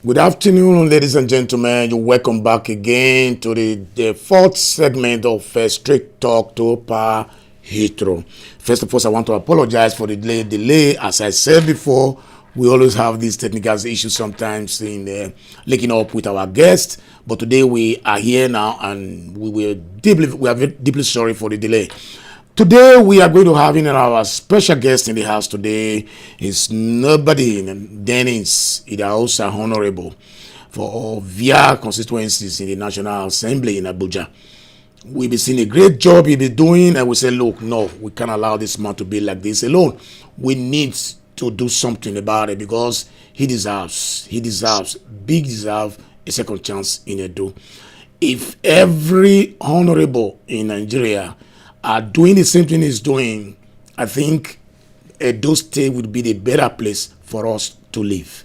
Good afternoon, ladies and gentlemen. You're welcome back again to the fourth segment of Straight Talk to Pa Heathrow. First of all, I want to apologize for the delay. As I said before, we always have these technical issues sometimes in linking up with our guests. But today we are here now, and we are deeply sorry for the delay. Today we are going to have in our special guest in the house today is nobody Dennis Idahosa, Honorable for via constituencies in the National Assembly in Abuja. We've been seeing a great job he'll be doing, and we say, look, no, we can't allow this man to be like this alone. We need to do something about it because he deserves a second chance in Edo. If every honorable in Nigeria are doing the same thing he's doing, I think Edo State would be the better place for us to live.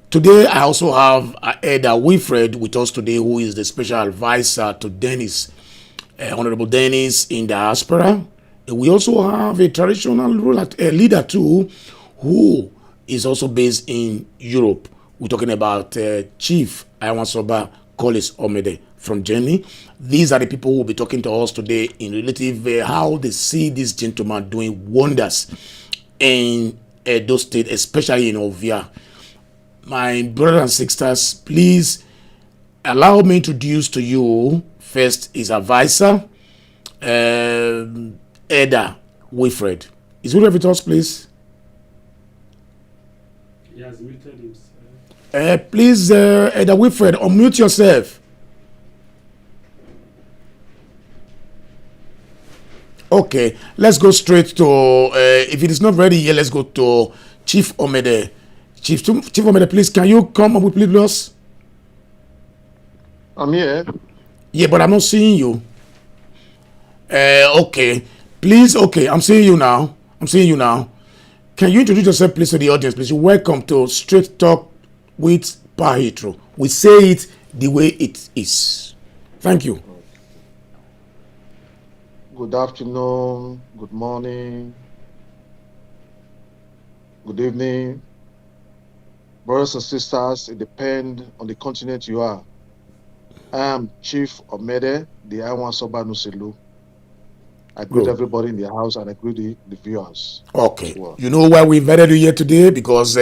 Today, I also have Elder Wilfred with us today, who is the special advisor to Dennis, Honorable Dennis in Diaspora. We also have a traditional leader too, who is also based in Europe. We're talking about Chief Iguobazuwa Omede from Germany. These are the people who will be talking to us today in relative how they see this gentleman doing wonders in Edo State, especially in Ovia. My brothers and sisters, please allow me to introduce to you first his advisor, Elder Wilfred. Is Wilfred with us, please? He has muted himself. Please, Elder Wilfred, unmute yourself. Okay, let's go straight to, if it is not ready yet, let's go to Chief Omede. Chief Omede, please, can you come up with us? I'm here. Yeah, but I'm not seeing you. Okay, please, okay, I'm seeing you now. Can you introduce yourself, please, to the audience, please? Welcome to Straight Talk with Pa Heathrow. We say it the way it is. Thank you. Good afternoon, good morning, good evening. Brothers and sisters, it depends on the continent you are. I am Chief Omede, the Iguobazuwa Nuselu. I greet everybody in the house and I greet the viewers. Okay. Well, you know why we invited you here today? Because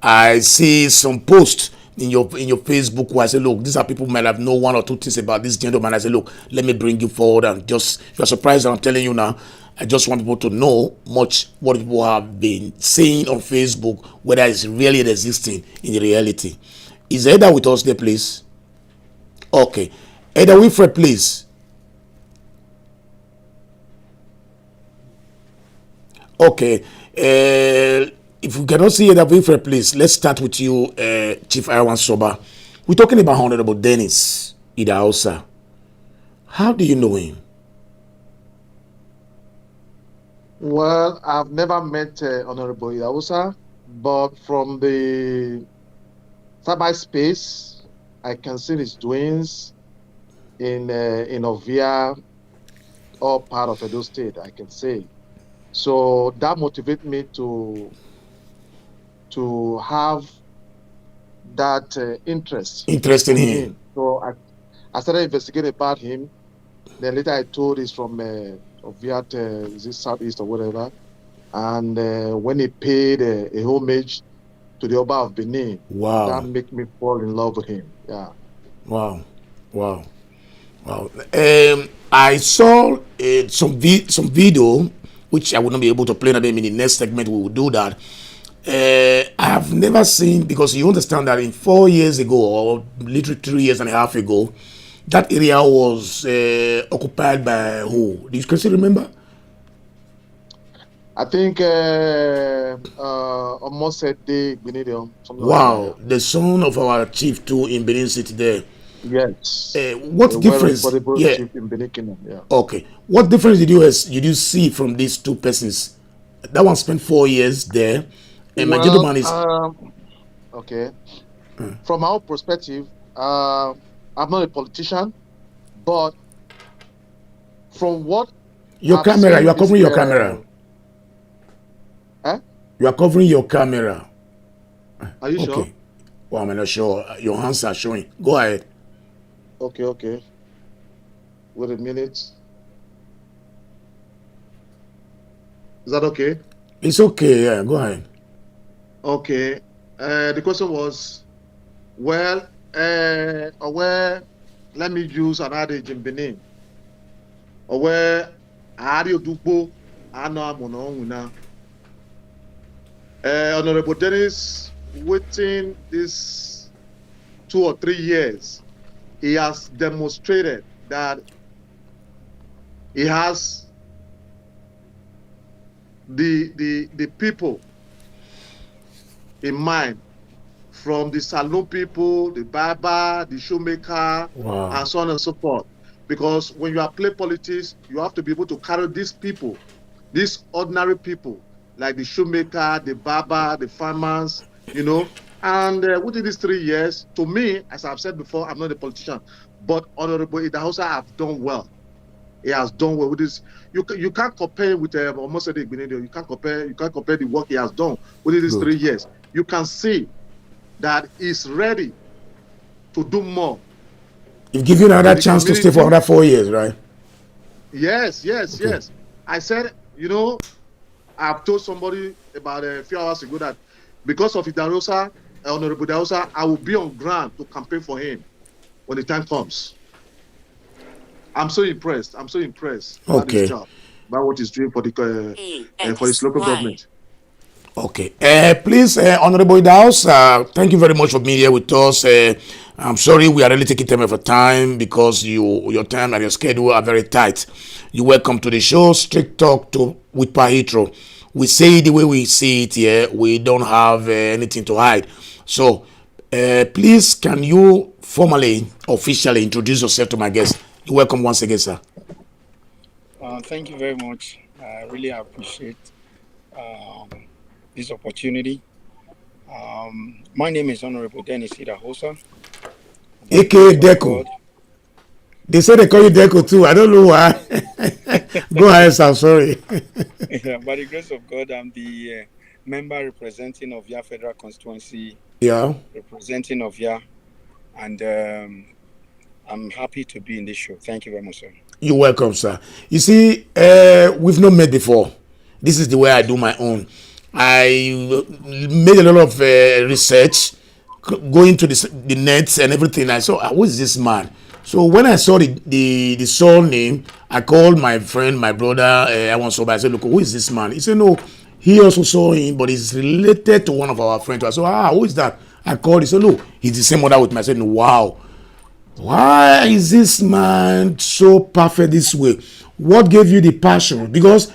I see some posts in your Facebook where I say, look, these are people who might have known one or two things about this gentleman. I say, look, let me bring you forward, and just, you're surprised that I'm telling you now. I just want people to know much what people have been saying on Facebook, whether it's really existing in the reality. Is Elder with us there, please? Okay. Elder Wilfred, please. Okay. If we cannot see Elder Wilfred, please, let's start with you, Chief Iguobazuwa. We're talking about Honorable Dennis Idahosa. How do you know him? Well, I've never met Honorable Idahosa, but from the cyberspace, I can see his doings in Ovia, all part of Edo State, I can say. So that motivates me to have that interest in him. So I started investigating about him. Then later I told he's from Ovia, is this Southeast or whatever. And when he paid a homage to the Oba of Benin, wow, that made me fall in love with him. Yeah. Wow. I saw some video, which I will not be able to play in the next segment. We will do that. I have never seen, because you understand that in 4 years ago, or literally 3 years and a half ago, that area was occupied by who? Do you still remember? I think almost a day, Benedium. Wow, like that. The son of our chief too in Benin City there. Yes. What difference? Yeah. Chief in Benin Kingdom. Yeah. Okay. What difference did you see from these two persons? That one spent 4 years there, and my gentleman is okay. From our perspective, I'm not a politician, but from what your camera, you are covering your camera. Eh? You are covering your camera. Are you sure? Oh, I'm not sure. Your hands are showing. Go ahead. Okay. Wait a minute. Is that okay? It's okay. Yeah, go ahead. Okay. The question was, well, let me use an adage in Benin. Where Ariodugbo Ana. Honorable Dennis, within these 2 or 3 years, he has demonstrated that he has the people in mind, from the saloon people, the barber, the shoemaker, and so on and so forth. Because when you are playing politics, you have to be able to carry these people, these ordinary people, like the shoemaker, the barber, the farmers, And within these 3 years, to me, as I've said before, I'm not a politician, but Honorable Idahosa have done well. He has done well with this. You can't compare with almost said you can't compare the work he has done within these 3 years. You can see that he's ready to do more. You've given another chance to stay for another 4 years, right? Yes. I said, I've told somebody about a few hours ago that because of Idahosa, Honorable Idahosa, I will be on ground to campaign for him when the time comes. I'm so impressed about his job, about what he's doing for his local government. Okay. Please, Honorable Idahosa, thank you very much for being here with us. I'm sorry we are really taking time of your time because your time and your schedule are very tight. You're welcome to the show, Straight Talk with Pa Heathrow. We say it the way we see it here. We don't have anything to hide. So, please, can you formally, officially introduce yourself to my guest? You're welcome once again, sir. Thank you very much. I really appreciate this opportunity. My name is Honorable Dennis Idahosa, aka Deco. They say they call you Deco too. I don't know why. Go ahead, sir. Sorry. Yeah, by the grace of God, I'm the member representing Ovia Federal Constituency. Yeah. Representing Ovia, and I'm happy to be in this show. Thank you very much, sir. You're welcome, sir. You see, we've not met before. This is the way I do my own. I made a lot of research, going to the nets and everything. I saw, who is this man? So when I saw the surname, I called my friend, my brother, I said, look, who is this man? He said, no, he also saw him, but he's related to one of our friends. I said, who is that? I called, he said, no, he's the same mother with me. I said, no, wow. Why is this man so perfect this way? What gave you the passion? Because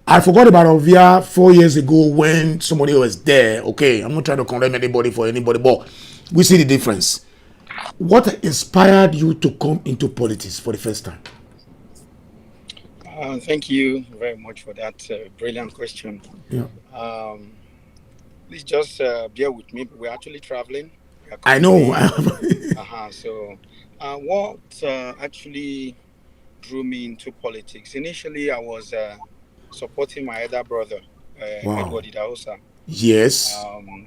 I forgot about Ovia 4 years ago when somebody was there. Okay, I'm not trying to condemn anybody for anybody, but we see the difference. What inspired you to come into politics for the first time? Thank you very much for that brilliant question. Yeah. Please just bear with me. We're actually traveling. I know. So what actually drew me into politics? Initially, I was supporting my elder brother, Edward Idahosa. Yes.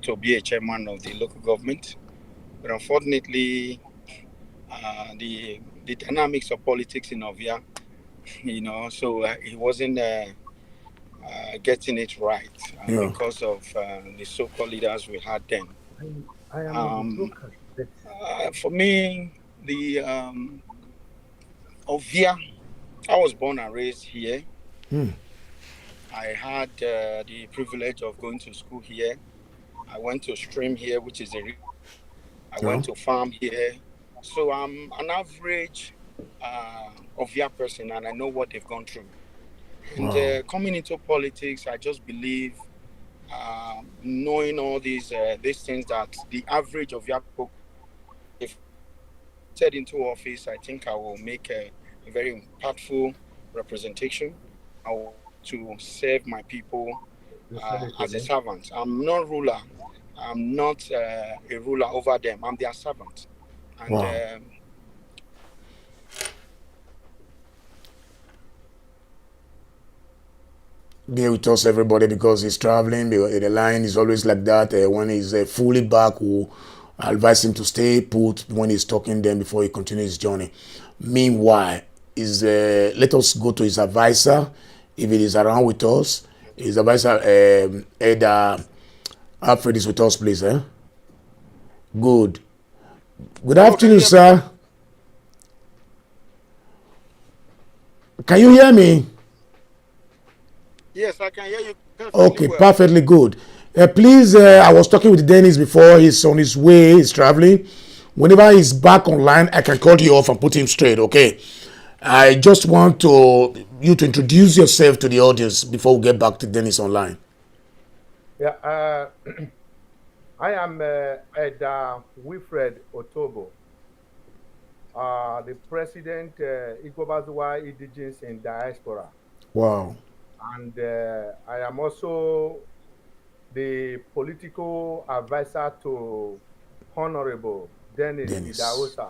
To be a chairman of the local government. But unfortunately, the dynamics of politics in Ovia, so he wasn't getting it right because of the so-called leaders we had then. For me, the Ovia, I was born and raised here. I had the privilege of going to school here. I went to stream here, which is I went to farm here. So I'm an average Ovia person, and I know what they've gone through. And coming into politics, I just believe, knowing all these things, that the average Ovia people, if set into office, I think I will make a very impactful representation. I will to serve my people as a servant. I'm not ruler. I'm not a ruler over them. I'm their servant. And be with us, everybody, because he's traveling. The line is always like that. When he's fully back, we'll I advise him to stay put when he's talking then before he continues his journey. Meanwhile, let us go to his advisor, if it is around with us. His advisor, Elder Alfred, is with us, please. Good. Good afternoon, sir. Can you hear me? Yes, I can hear you perfectly Okay, well. perfectly good. Please, I was talking with Dennis before. He's on his way. He's traveling. Whenever he's back online, I can call you off and put him straight, okay? I just want you to introduce yourself to the audience before we get back to Dennis online. Yeah, I am Elder Wilfred Otobo, the president, Iguobazuwa Indigenes in Diaspora. Wow. And I am also the political advisor to Honorable Dennis Idahosa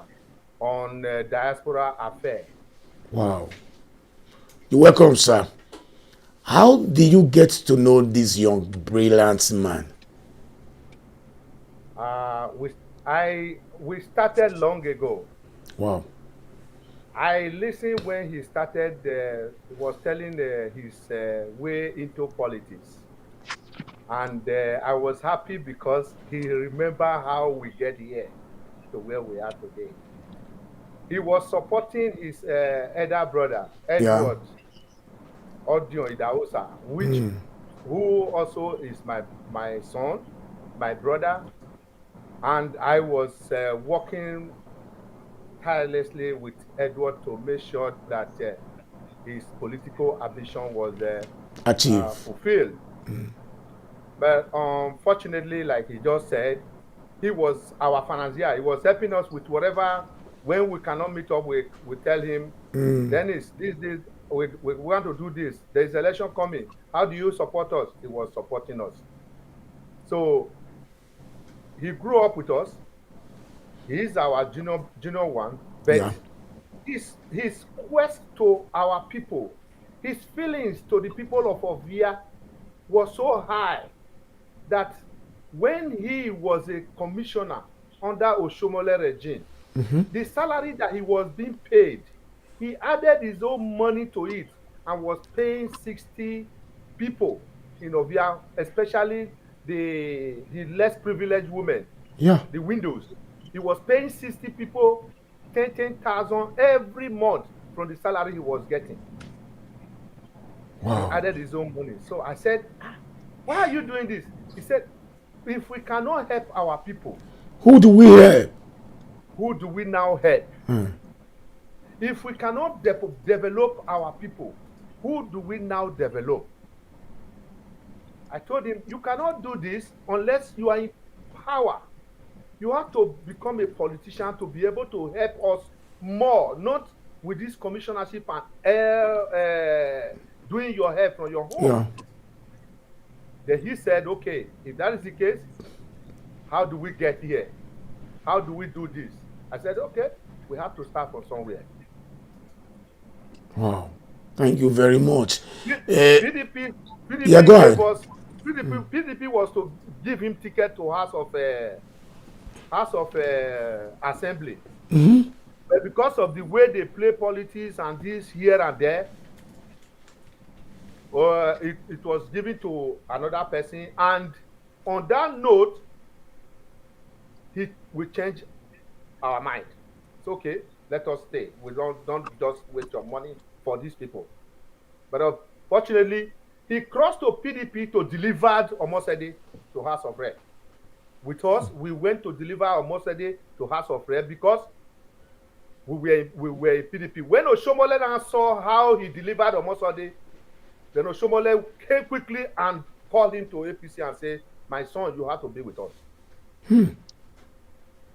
on Diaspora Affairs. Wow. You're welcome, sir. How did you get to know this young, brilliant man? We started long ago. Wow. I listened when he started, was telling his way into politics. And I was happy because he remembered how we get here to where we are today. He was supporting his elder brother, Edward Idahosa, who also is my son, my brother. And I was working tirelessly with Edward to make sure that his political ambition was achieved, fulfilled. But unfortunately, like he just said, he was our financier. He was helping us with whatever. When we cannot meet up, we tell him, Dennis, we want to do this. There's election coming. How do you support us? He was supporting us. So he grew up with us. He's our junior one, but his quest to our people, his feelings to the people of Ovia was so high that when he was a commissioner under Oshomole regime, the salary that he was being paid, he added his own money to it and was paying 60 people in Ovia, especially the less privileged women, the widows. He was paying 60 people 10,000 every month from the salary he was getting. Wow. He added his own money. So I said, why are you doing this? He said, if we cannot help our people, who do we help? Who do we now help? If we cannot develop our people, who do we now develop? I told him, you cannot do this unless you are in power. You have to become a politician to be able to help us more, not with this commissionership and doing your help from your home. Yeah. Then he said, okay, if that is the case, how do we get here? How do we do this? I said, okay, we have to start from somewhere. Wow. Thank you very much. PDP yeah, go ahead. PDP was to give him ticket to House of Assembly. But because of the way they play politics and this here and there, it was given to another person. And on that note, we changed our mind. It's okay, let us stay. We don't just waste your money for these people. But unfortunately, he crossed to PDP to deliver Omosede to House of Rep. With us, we went to deliver Omosede to House of Rep because we were in PDP. When Oshomole saw how he delivered Omosede, then Oshomole came quickly and called him to APC and said, my son, you have to be with us.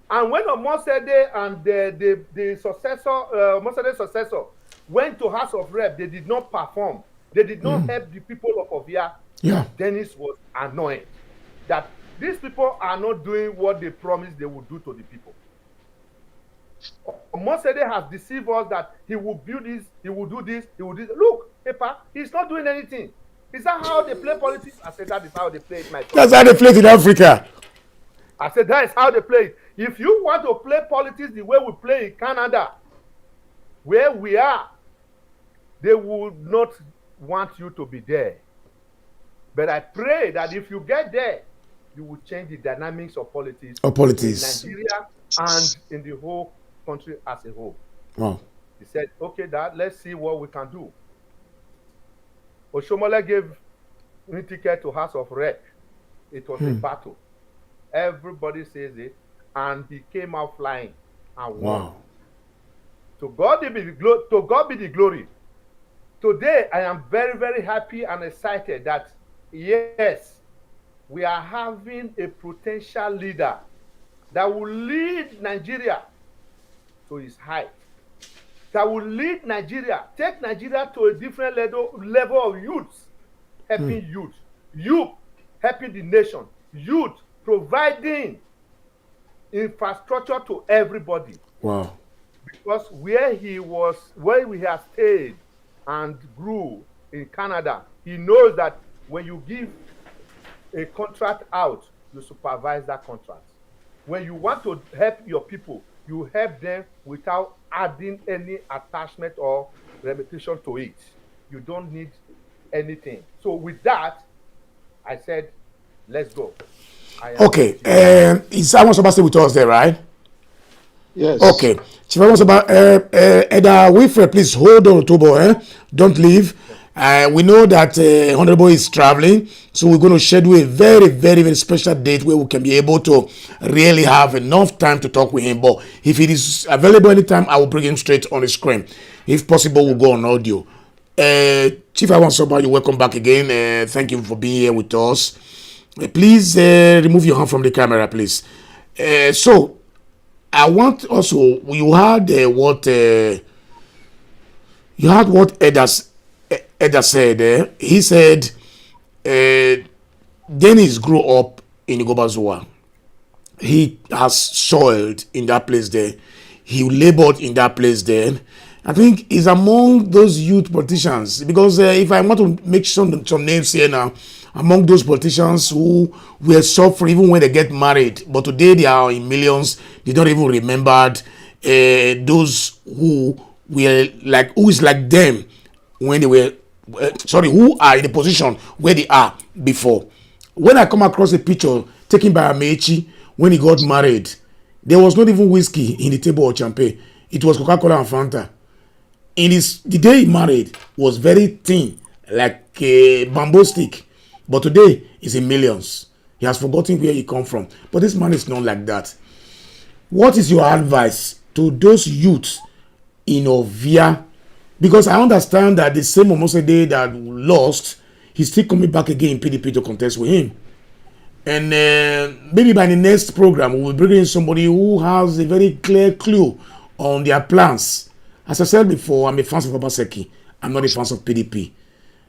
And when Omosede and the successor, Omosede's successor, went to House of Rep, they did not perform. They did not help the people of Ovia. Yeah. Dennis was annoyed that these people are not doing what they promised they would do to the people. Omosede has deceived us that he will build this, he will do this, he will do this. Look, Epa, he's not doing anything. Is that how they play politics? I said, that is how they play it, my friend. That's how they play it in Africa. I said, that is how they play it. If you want to play politics the way we play in Canada, where we are, they would not want you to be there. But I pray that if you get there, you will change the dynamics of politics in Nigeria and in the whole country as a whole. Wow. He said, okay, Dad, let's see what we can do. Oshomole gave me ticket to House of Rec. It was a battle. Everybody says it, and he came out flying and won. Wow. To God be the glory. Today, I am very, very happy and excited that, yes, we are having a potential leader that will lead Nigeria to its height, that will lead Nigeria, take Nigeria to a different level of youth, helping youth helping the nation, youth providing infrastructure to everybody. Wow. Because where we have stayed and grew in Canada, he knows that when you give a contract out, you supervise that contract. When you want to help your people, you help them without adding any attachment or repetition to it. You don't need anything. So with that, I said, let's go. Okay. Is Amos Soba still with us there, right? Yes. Okay. Chief Amos Soba, Elder Wilfred, please hold on, Otobo. Don't leave. We know that Honorable is traveling, so we're going to schedule a very, very, very special date where we can be able to really have enough time to talk with him. But if it is available anytime, I will bring him straight on the screen. If possible, we'll go on audio. Chief Amos Soba, you're welcome back again. Thank you for being here with us. Please remove your hand from the camera, please. So, I want also, you heard what Edda said. He said Dennis grew up in Iguobazuwa. He has soiled in that place there. He labored in that place there. I think he's among those youth politicians, because if I want to make some names here now, among those politicians who were suffering even when they get married, but today they are in millions. They don't even remember those who is like them when they were who are in the position where they are before. When I come across a picture taken by Amechi when he got married, there was not even whiskey in the table or champagne. It was Coca-Cola and Fanta. The day he married was very thin, like a bamboo stick. But today, he's in millions. He has forgotten where he come from. But this man is not like that. What is your advice to those youths in Ovia? Because I understand that the same Omosede that lost, he's still coming back again in PDP to contest with him. And maybe by the next program, we will bring in somebody who has a very clear clue on their plans. As I said before, I'm a fan of Obaseki. I'm not a fan of PDP.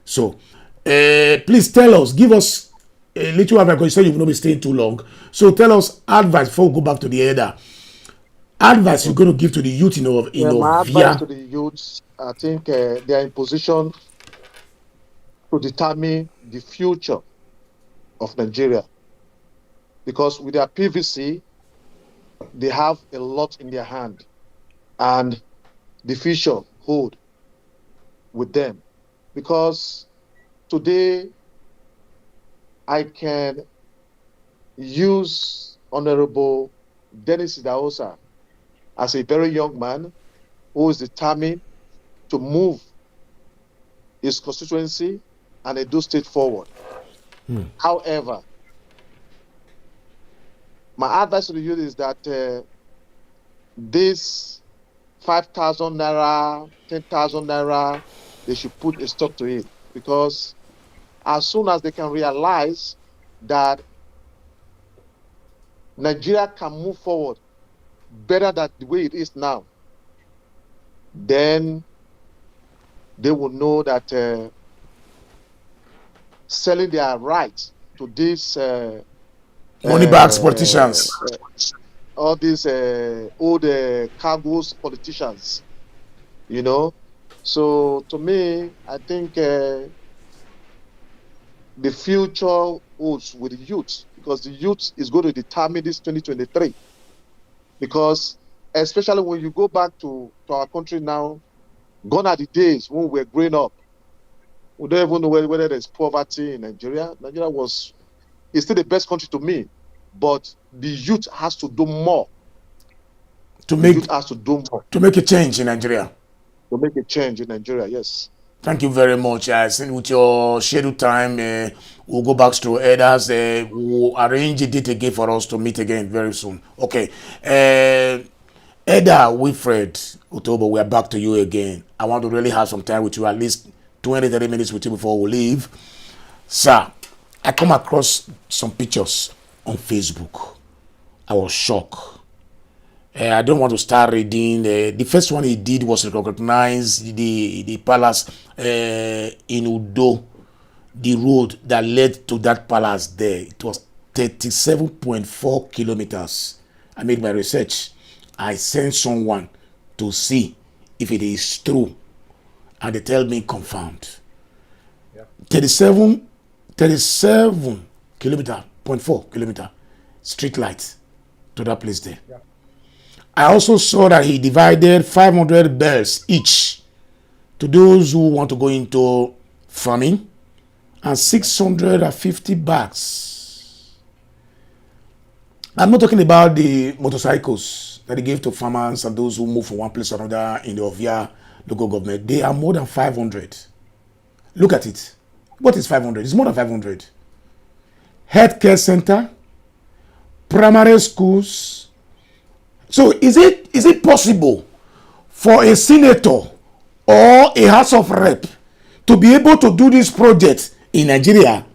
So, please tell us, give us a little advice, because you said you will not be staying too long. So tell us advice before we go back to the elder. Advice you're going to give to the youth in Ovia. My advice to the youths, I think they are in position to determine the future of Nigeria. Because with their PVC, they have a lot in their hand. And the future hold with them. Because today, I can use Honorable Dennis Idahosa as a very young man who is determined to move his constituency and Edo State forward. However, my advice to the youth is that this 5,000 naira, 10,000 naira, they should put a stop to it, because as soon as they can realize that Nigeria can move forward better than the way it is now, then they will know that selling their rights to these money bags politicians, all these old cargos politicians, you know. So to me, I think the future holds with the youth, because the youth is going to determine this 2023. Because especially when you go back to our country now, gone are the days when we were growing up. We don't even know whether there's poverty in Nigeria. Nigeria is still the best country to me, but the youth has to do more. To make a change in Nigeria. To make a change in Nigeria, yes. Thank you very much. With your scheduled time, we'll go back to elders. We'll arrange a date again for us to meet again very soon. Okay. Elder Wilfred Otobo, we are back to you again. I want to really have some time with you, at least 20-30 minutes with you before we leave. Sir, I come across some pictures on Facebook. I was shocked. I don't want to start reading. The first one he did was to recognize the palace in Udo, the road that led to that palace there. It was 37.4 kilometers. I made my research. I sent someone to see if it is true, and they tell me confirmed. Yeah. 37 kilometer, 0.4 kilometer street light to that place there. Yeah. I also saw that he divided 500 bells each to those who want to go into farming, and 650 bags. I'm not talking about the motorcycles that he gave to farmers and those who move from one place to another in the Ovia local government. They are more than 500. Look at it. What is 500? It's more than 500. Healthcare center, primary schools. So is it possible for a senator or a House of Rep to be able to do this project in Nigeria?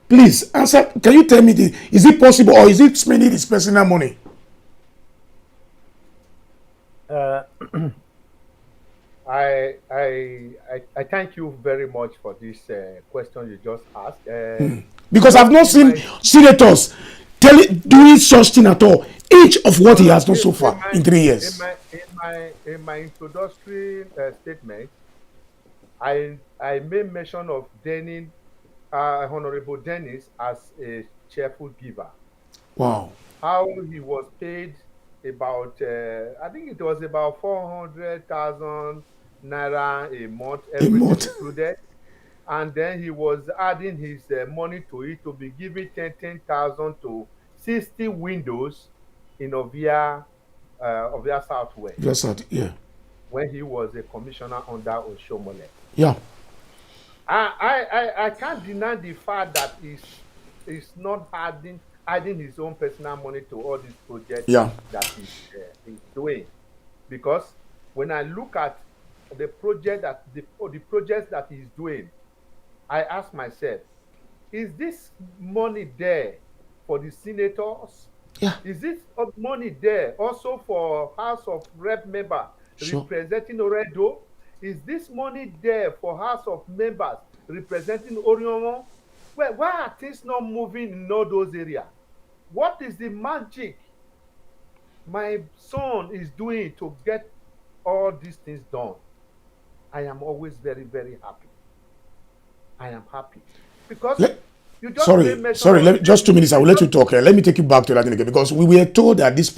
Please answer. Can you tell me this? Is it possible, or is it spending his personal money? I thank you very much for this question you just asked. Because I've not seen senators doing such thing at all. Each of what he has done so far in 3 years. In my introductory statement, I made mention of Honorable Dennis as a cheerful giver. Wow. How he was paid about, I think it was about 400,000 naira a month, everything included. And then he was adding his money to it to be giving 10,000 to 60 windows in Ovia Southwest. Yeah. When he was a commissioner under Oshomole. Yeah. I can't deny the fact that he's not adding his own personal money to all these projects that he's doing. Because when I look at the projects that he's doing, I ask myself, is this money there for the senators? Yeah. Is this money there also for House of Rep member representing Oredo? Is this money there for House of members representing Oriomo? Well, why are things not moving in all those areas? What is the magic my son is doing to get all these things done? I am always very, very happy. I am happy because you just sorry. Just 2 minutes. I will let you talk. Let me take you back to that again, because we were told that this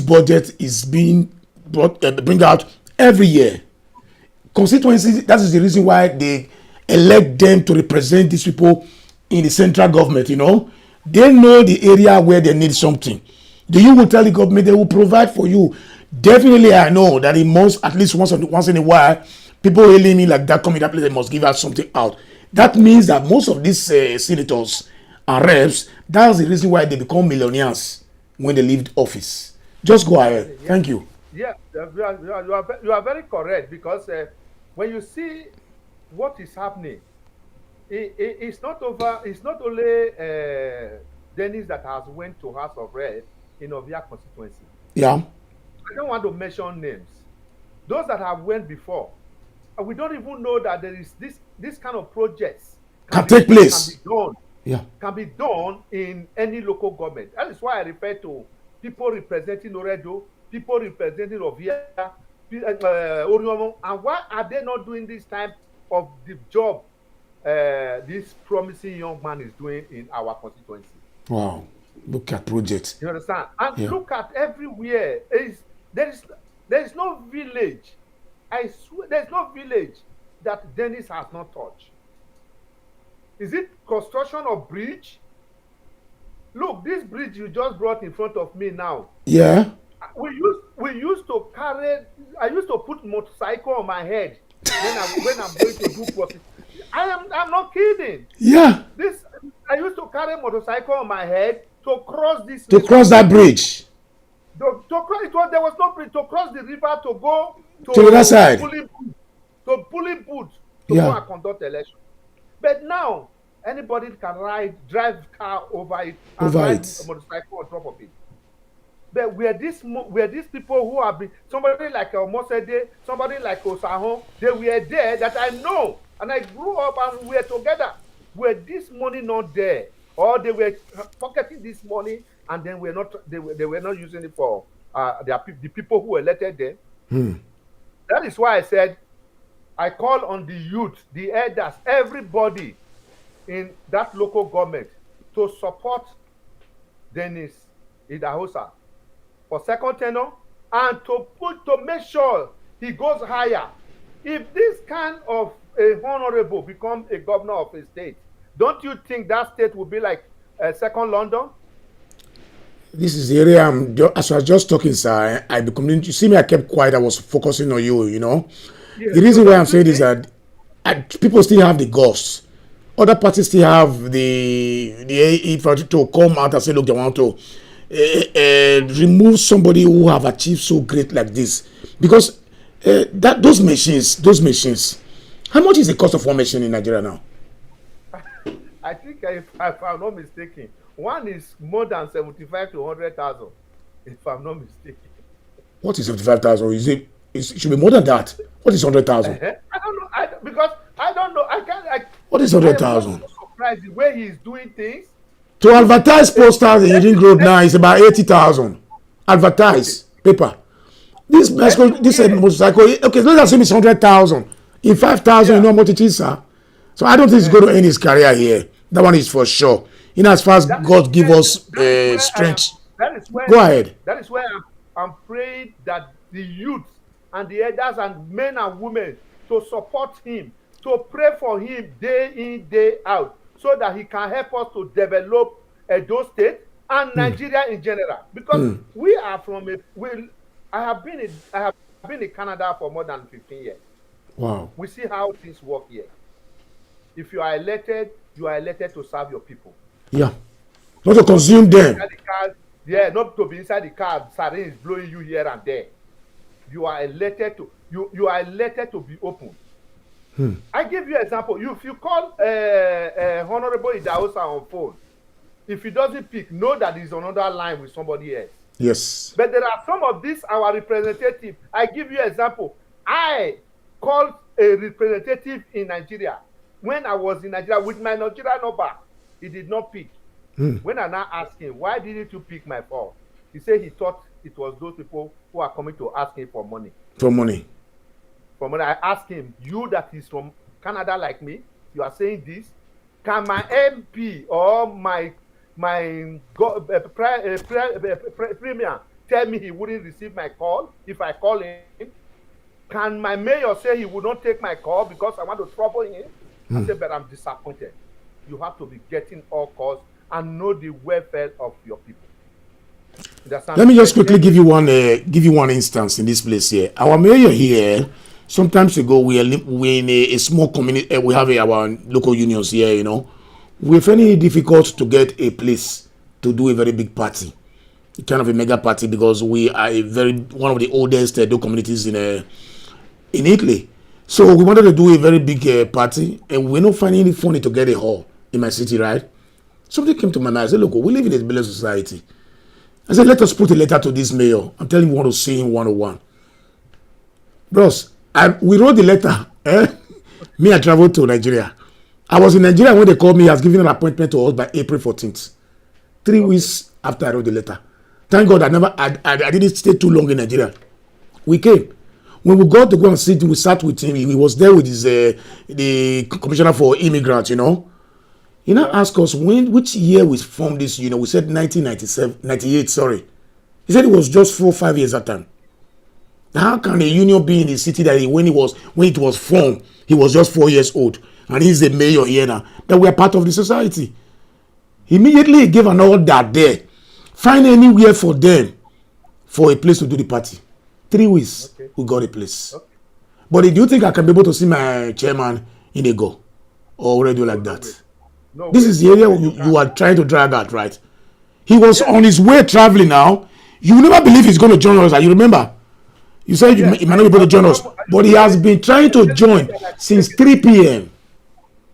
budget is being bring out every year. Constituency. That is the reason why they elect them to represent these people in the central government. You know, they know the area where they need something. You will tell the government, they will provide for you. Definitely, I know that it must, at least once in a while, people hailing me like that, come in that place, they must give us something out. That means that most of these senators and reps, that's the reason why they become millionaires when they leave office. Just go ahead. Yeah. Thank you. Yeah, you are very correct, because when you see what is happening, it's not only Dennis that has went to House of Rep in Ovia constituency. Yeah. I don't want to mention names. Those that have went before, we don't even know that there is this kind of projects can take place. Can be done in any local government. That is why I refer to people representing Oredo, people representing Ovia, Oriomo, and why are they not doing this type of the job this promising young man is doing in our constituency? Wow. Look at projects. You understand? And Yeah. look at everywhere. There is no village. I swear, there's no village that Dennis has not touched. Is it construction of bridge? Look, this bridge you just brought in front of me now. Yeah. We used to carry. I used to put motorcycle on my head when I'm going to do crossing. I'm not kidding. Yeah. This I used to carry motorcycle on my head to cross this. To cross that bridge. To cross it was there was no bridge to cross the river to go To the other side. Pulling boots to Yeah. go and conduct election. But now anybody can drive car over it and Over ride it. a motorcycle on top of it. But were these people who have been somebody like Mosede, somebody like Osahon, they were there that I know, and I grew up and we were together. Were this money not there, or they were pocketing this money and then they were not using it for the people who elected them? That is why I said I call on the youth, the elders, everybody in that local government to support Dennis Idahosa for second tenure and to make sure he goes higher. If this kind of a honorable become a governor of a state, don't you think that state will be like second London? This is the area as I was just talking, sir. You see me, I kept quiet. I was focusing on you, you know. Yes. The reason why I'm saying is that people still have the guts. Other parties still have the to come out and say, look, they want to remove somebody who have achieved so great like this. Because those machines, how much is the cost of one machine in Nigeria now? I think if I'm not mistaken, one is more than 75 to 100,000. If I'm not mistaken. What is 75,000? It should be more than that. What is 100,000? I don't know. Because I don't know. What is 100,000? I'm surprised the way he's doing things. To advertise posters in Ring Road now is about 80,000. Advertise paper. This motorcycle. Okay, let's assume it's 100,000. In 5,000, you know how much it is, sir. So I don't think he's going to end his career here. That one is for sure. In as far as God give us strength. Go ahead. That is where I'm praying that the youth and the elders and men and women to support him, to pray for him day in, day out, so that he can help us to develop Edo State and Nigeria in general. Because we are from I have been in Canada for more than 15 years. Wow. We see how things work here. If you are elected to serve your people. Yeah. Not to consume them. Not to be inside the car, sirens blowing you here and there. You are elected to be open. I give you an example. If you call Honorable Idahosa on phone, if he doesn't pick, know that he's on another line with somebody else. Yes. But there are some of these our representatives. I give you an example. I called a representative in Nigeria when I was in Nigeria with my Nigerian number. He did not pick. When I now asked him, why didn't you pick my phone? He said he thought it was those people who are coming to ask him for money. For money. I asked him, you that is from Canada like me, you are saying this, can my MP or my premier tell me he wouldn't receive my call if I call him? Can my mayor say he would not take my call because I want to trouble him? I said, but I'm disappointed. You have to be getting all calls and know the welfare of your people. Let me just quickly give you one instance in this place here. Our mayor here, sometimes ago, we're in a small community. We have our local unions here, you know. We find it difficult to get a place to do a very big party, kind of a mega party, because we are one of the oldest communities in Italy. So we wanted to do a very big party, and we're not finding it funny to get a hall in my city, right? Something came to my mind. I said, look, we live in a village society. I said, let us put a letter to this mayor and tell him we want to see him one-on-one. Bros, we wrote the letter. Me, I traveled to Nigeria. I was in Nigeria when they called me. He has given an appointment to us by April 14th. 3 weeks after I wrote the letter. Thank God I didn't stay too long in Nigeria. We came. When we got to go and sit, we sat with him. He was there with the commissioner for immigrants, you know. He now asked us which year we formed this union. We said 1997, 98, sorry. He said it was just 4 or 5 years at that time. How can a union be in the city that when it was formed, he was just 4 years old, and he's the mayor here now, that we are part of the society? Immediately he gave an order there. Find anywhere for them for a place to do the party. 3 weeks, we got a place. Okay. But do you think I can be able to see my chairman in a go or radio like that? No, this is the area you are trying to drag out, right? He was on his way traveling now. You will never believe he's going to join us. You remember? You said he might not be able to join us. But he has been trying to join since 3 p.m.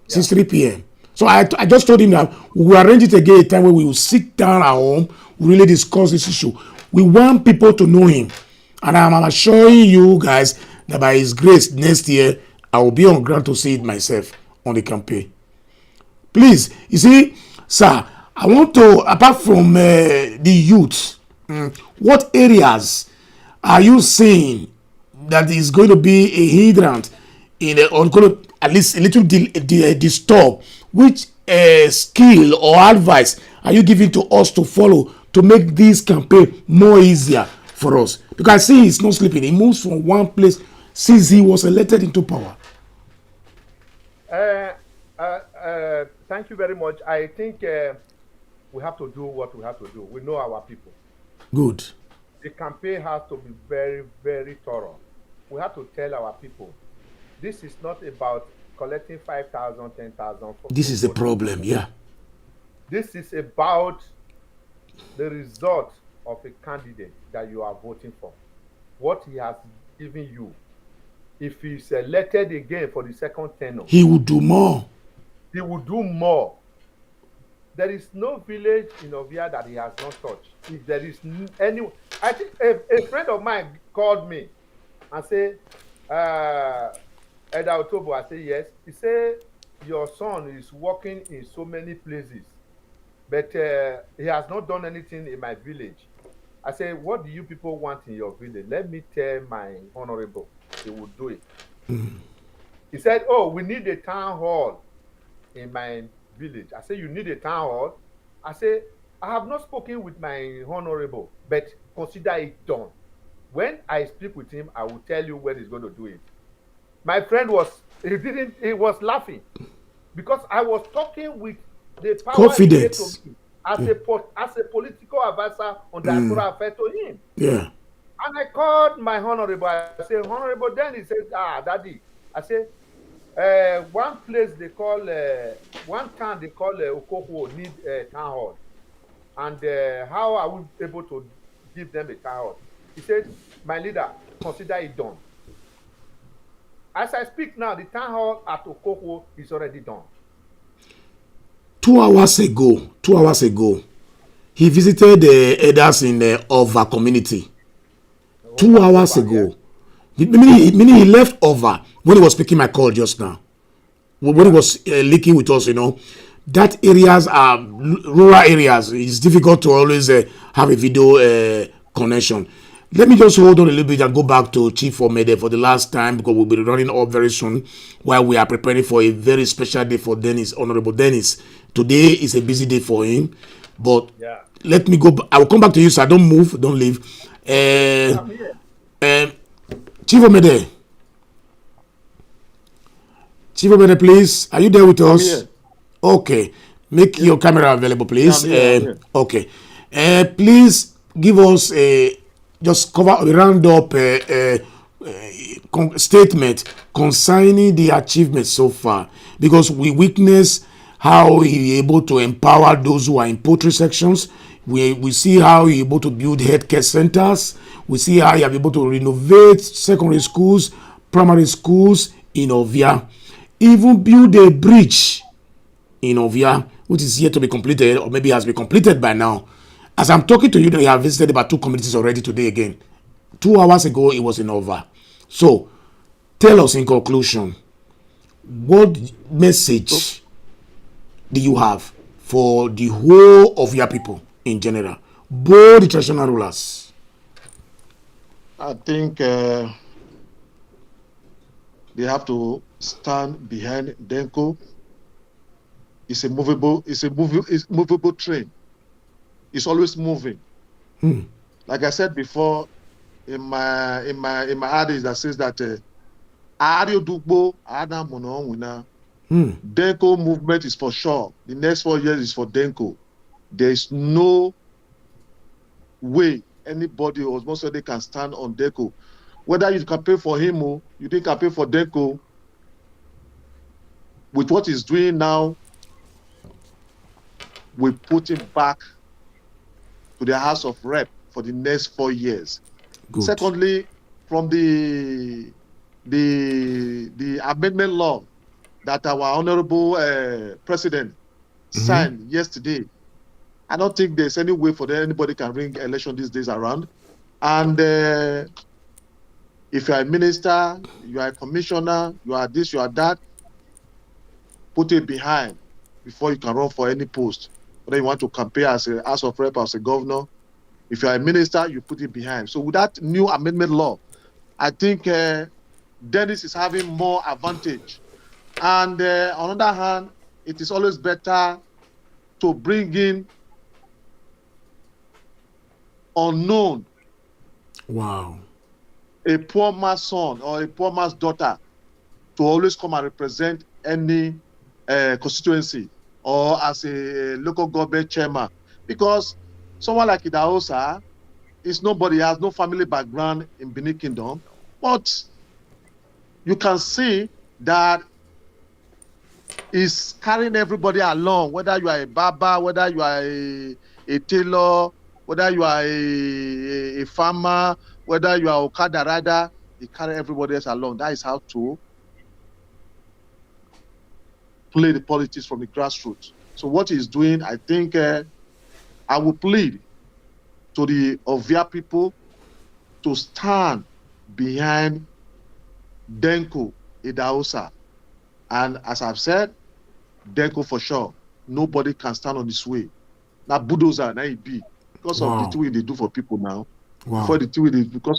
Since 3 p.m. So I just told him that we will arrange it again, a time where we will sit down at home, really discuss this issue. We want people to know him. And I'm assuring you guys that by his grace, next year, I will be on ground to see it myself on the campaign. Please, you see, sir, I want to, apart from the youth, what areas are you seeing that is going to be a hindrance or going to at least a little disturb? Which skill or advice are you giving to us to follow to make this campaign more easier for us? Because I see he's not sleeping. He moves from one place since he was elected into power. Thank you very much. I think we have to do what we have to do. We know our people. Good. The campaign has to be very, very thorough. We have to tell our people, this is not about collecting 5,000, 10,000. This is the problem, yeah. This is about the result of a candidate that you are voting for. What he has given you. If he's elected again for the second tenure, he will do more. He will do more. There is no village in Ovia that he has not touched. If there is any, I think a friend of mine called me and said, Elder Otobo, I say yes. He said, your son is working in so many places, but he has not done anything in my village. I say, what do you people want in your village? Let me tell my honorable. He will do it. He said, oh, we need a town hall in my village. I say, you need a town hall? I say, I have not spoken with my honorable, but consider it done. When I speak with him, I will tell you when he's going to do it. My friend he was laughing because I was talking with the power confidence as a political advisor on Diaspora Affairs to him. Yeah. And I called my honorable. I said, honorable, then he said, daddy. I said, one place they call, one town they call Okoko need a town hall. And how are we able to give them a town hall? He said, my leader, consider it done. As I speak now, the town hall at Okoko is already done. 2 hours ago, he visited the elders in the Ova community. 2 hours ago. Yeah. Meaning he left Ova when he was picking my call just now. When he was linking with us, that areas are rural areas. It's difficult to always have a video connection. Let me just hold on a little bit and go back to Chief Omede for the last time, because we'll be running up very soon while we are preparing for a very special day for Dennis, Honorable Dennis. Today is a busy day for him, but let me go. I will come back to you, sir. Don't move, don't leave. Chief Omede. Chief Omede, please. Are you there with us? Okay. Make your camera available, please. Okay. Please give us just cover a round-up statement concerning the achievements so far, because we witness how he able to empower those who are in poultry sections. We see how he able to build healthcare centers. We see how he are able to renovate secondary schools, primary schools in Ovia, even build a bridge in Ovia, which is yet to be completed, or maybe has been completed by now. As I'm talking to you, they have visited about 2 communities already today again. 2 hours ago, it was in Ova. So, tell us in conclusion, what message do you have for the whole of your people in general, both the traditional rulers? I think they have to stand behind Denko It's a movable train. It's always moving. Like I said before, in my adage that says that Denko movement is for sure. The next 4 years is for Denko. There is no way anybody or most of them can stand on Denko. Whether you can pay for him or you think can pay for Denko, with what he's doing now, we put him back to the House of Rep for the next 4 years. Good. Secondly, from the amendment law that our honorable president signed yesterday, I don't think there's any way for anybody can ring election these days around. And if you are a minister, you are a commissioner, you are this, you are that, put it behind before you can run for any post. Whether you want to campaign as a House of Rep, as a governor, if you are a minister, you put it behind. So with that new amendment law, I think Dennis is having more advantage. And on the other hand, it is always better to bring in unknown. Wow. A poor man's son or a poor man's daughter to always come and represent any constituency or as a local government chairman. Because someone like Idahosa is nobody, has no family background in Benin Kingdom, but you can see that is carrying everybody along, whether you are a barber, whether you are a tailor, whether you are a farmer, whether you are Okada rider, he carry everybody else along. That is how to play the politics from the grassroots. So what he's doing, I think I will plead to the Ovia people to stand behind Denko Idahosa. And as I've said, Denko for sure. Nobody can stand on this way. Now bulldozer, now it be because of the way they do for people now. Because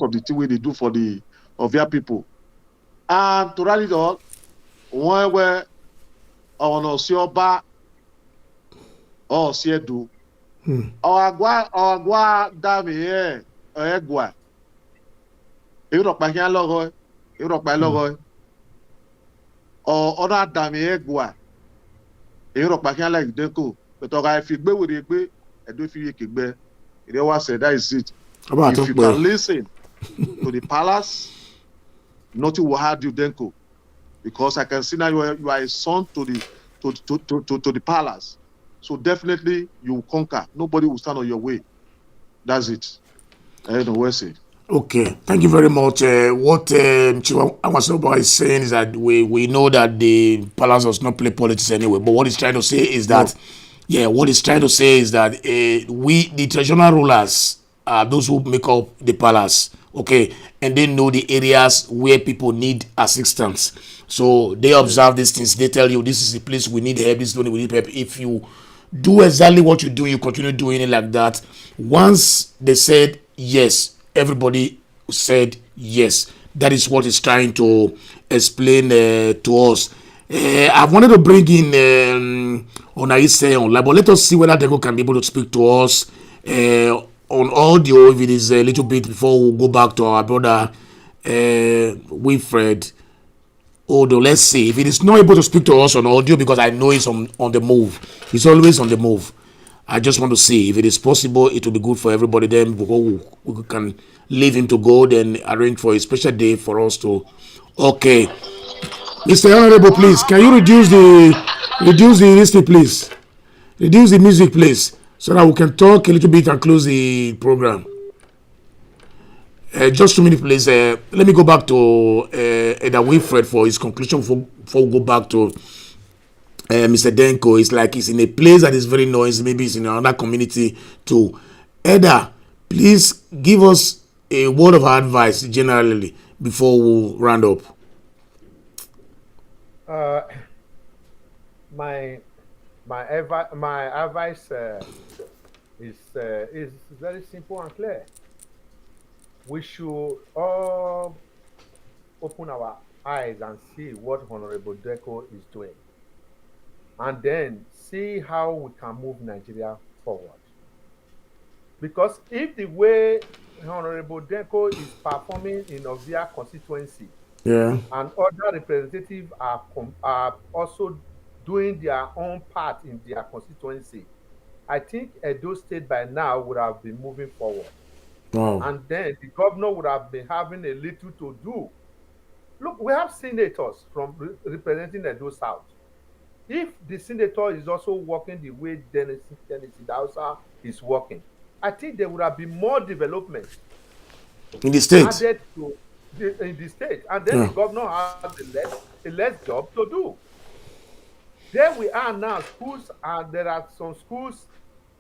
of the way they do for the Ovia people. And to rally it all, one where on Osioba or Siedu, or Agua Dami, or Egua. Europe by here, logo, Europe by logo. Or other Dami Egua. Europe by here like Denko. But if you go with the Egbe, I do feel you can be. They always say that is it. If you can listen to the palace, nothing will hurt you, Denko. Because I can see now you are a son to the palace. So definitely you will conquer. Nobody will stand on your way. That's it. I don't know what to say. Okay, thank you very much. What Iguobazuwa is saying is that we know that the palace does not play politics anyway. But what he's trying to say is that, what he's trying to say is that we, the traditional rulers, are those who make up the palace, okay, and they know the areas where people need assistance. So they observe these things. They tell you this is the place we need help. This is the one we need help. If you do exactly what you do, you continue doing it like that. Once they said yes, everybody said yes. That is what he's trying to explain to us. I wanted to bring in Onaise online, but let us see whether Dego can be able to speak to us on audio if it is a little bit before we go back to our brother Wilfred Odo. Let's see if it is not able to speak to us on audio, because I know he's on the move. He's always on the move. I just want to see if it is possible. It will be good for everybody. Then we can leave him to go, then arrange for a special day for us to. Okay, Mr. Honorable, please, can you reduce the list, please? Reduce the music, please, so that we can talk a little bit and close the program. Just 2 minutes, please. Let me go back to Elder Wilfred for his conclusion before we go back to Mr. Denko. It's like he's in a place that is very noisy. Maybe it's in another community too. Elder, please give us a word of advice generally before we round up. My advice is very simple and clear. We should all open our eyes and see what Honorable Denko is doing. and then see how we can move Nigeria forward. Because if the way Honorable Denko is performing in Ovia constituency, Yeah. and other representatives are also doing their own part in their constituency, I think Edo State by now would have been moving forward. Wow. And then the governor would have been having a little to do. Look, we have senators from representing Edo South. If the senator is also working the way Dennis Idahosa is working, I think there would have been more development In the state. added to in the state, and then the governor has a less job to do. There we are now. Schools, and there are some schools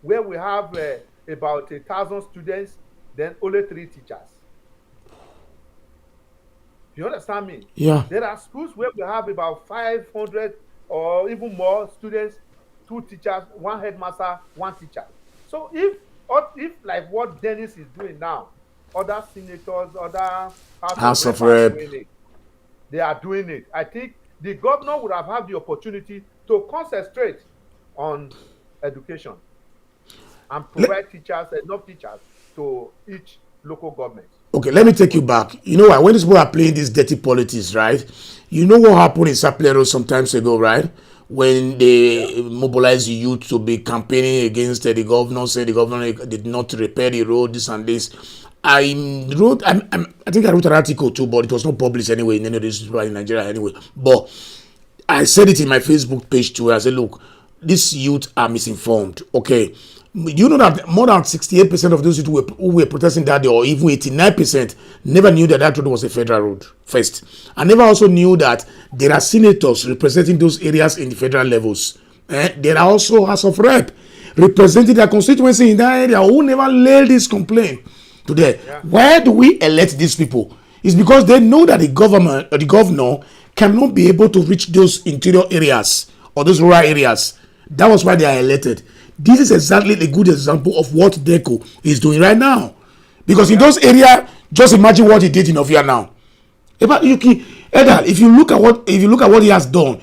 where we have about 1,000 students, then only 3 teachers. You understand me? Yeah. There are schools where we have about 500 or even more students, 2 teachers, 1 headmaster, 1 teacher. So if like what Dennis is doing now, other senators, other House of Rep, they are doing it. I think the governor would have had the opportunity to concentrate on education and provide enough teachers to each local government. Okay, let me take you back. You know what? When these people are playing this dirty politics, right? You know what happened in Saplero some times ago, right? When they mobilized the youth to be campaigning against the governor, say the governor did not repair the road, this and this. I think I wrote an article too, but it was not published anyway in any of these people in Nigeria anyway. But I said it in my Facebook page too. I said, look, these youth are misinformed. Okay. You know that more than 68% of those youth who were protesting that day, or even 89%, never knew that road was a federal road first. I never also knew that there are senators representing those areas in the federal levels. There are also House of Rep representing their constituency in that area who never laid this complaint today. Yeah. Why do we elect these people? It's because they know that the government or the governor cannot be able to reach those interior areas or those rural areas. That was why they are elected. This is exactly a good example of what Deco is doing right now. Because in those areas, just imagine what he did in Ovia now. If you look at what he has done,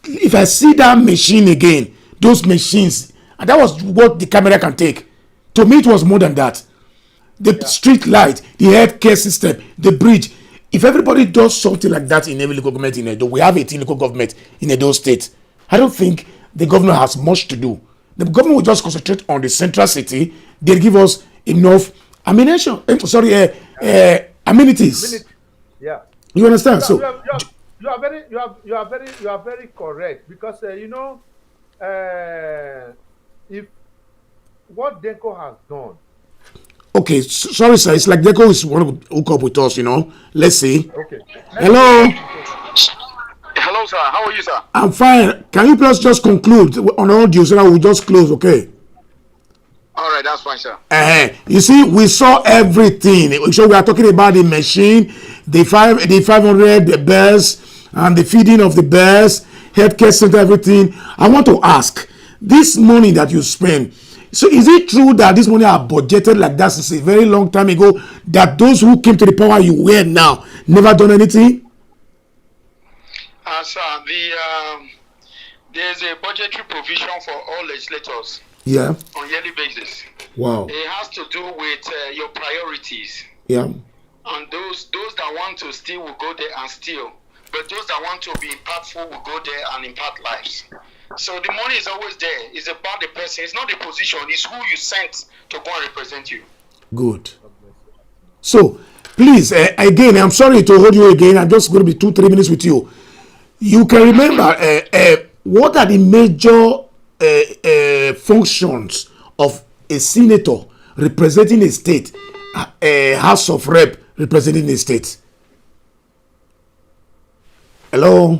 if I see that machine again, those machines, and that was what the camera can take. To me, it was more than that. The street light, the healthcare system, the bridge. If everybody does something like that in every local government in Edo, we have 18 local government in Edo State. I don't think the governor has much to do. The government will just concentrate on the central city. They'll give us enough ammunition. Amenities. Yeah. You understand? You are very correct, because if what Deco has done. Okay, sorry sir, it's like Deco is want to hook up with us. Let's see. Okay. Hello. Hello, sir. How are you, sir? I'm fine. Can you please just conclude on audio so that we'll just close, okay? All right, that's fine, sir. You see, we saw everything. So we are talking about the machine, the 500, the bears, and the feeding of the bears, healthcare center, everything. I want to ask, this money that you spend, so is it true that this money are budgeted like that since a very long time ago, that those who came to the power you wear now never done anything? Sir, there's a budgetary provision for all legislators. Yeah. On yearly basis. Wow. It has to do with your priorities. Yeah. And those that want to steal will go there and steal. But those that want to be impactful will go there and impact lives. So the money is always there. It's about the person. It's not the position. It's who you sent to go and represent you. Good. So, please, again, I'm sorry to hold you again. I'm just going to be 2-3 minutes with you. You can remember what are the major functions of a senator representing a state, a House of Rep representing a state? Hello?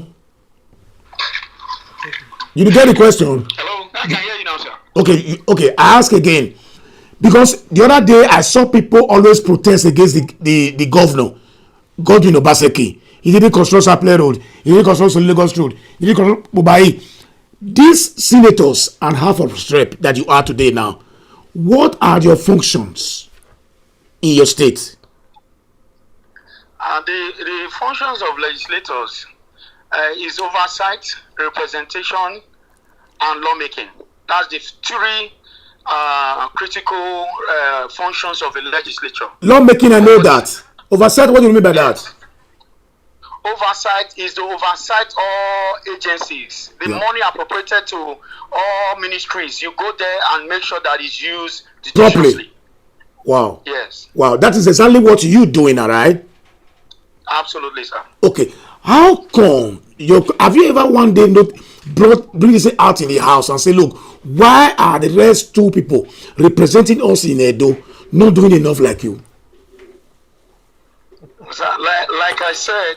You get the question? Hello? I can hear you now, sir. Okay. I ask again. Because the other day I saw people always protest against the governor, Godwin Obaseki. He didn't construct Saple Road. He didn't construct Lagos Road. He didn't construct Bubai. These senators and half of rep that you are today now, what are your functions in your state? The functions of legislators is oversight, representation, and lawmaking. That's the three critical functions of a legislature. Lawmaking, I know that. Oversight, what do you mean by that? Oversight is to oversight all agencies. The money appropriated to all ministries, you go there and make sure that it's used properly. Wow. Yes. Wow, that is exactly what you're doing, all right? Absolutely, sir. Okay. How come have you ever one day bring this out in the house and say, look, why are the rest two people representing us in Edo not doing enough like you? Sir, like I said,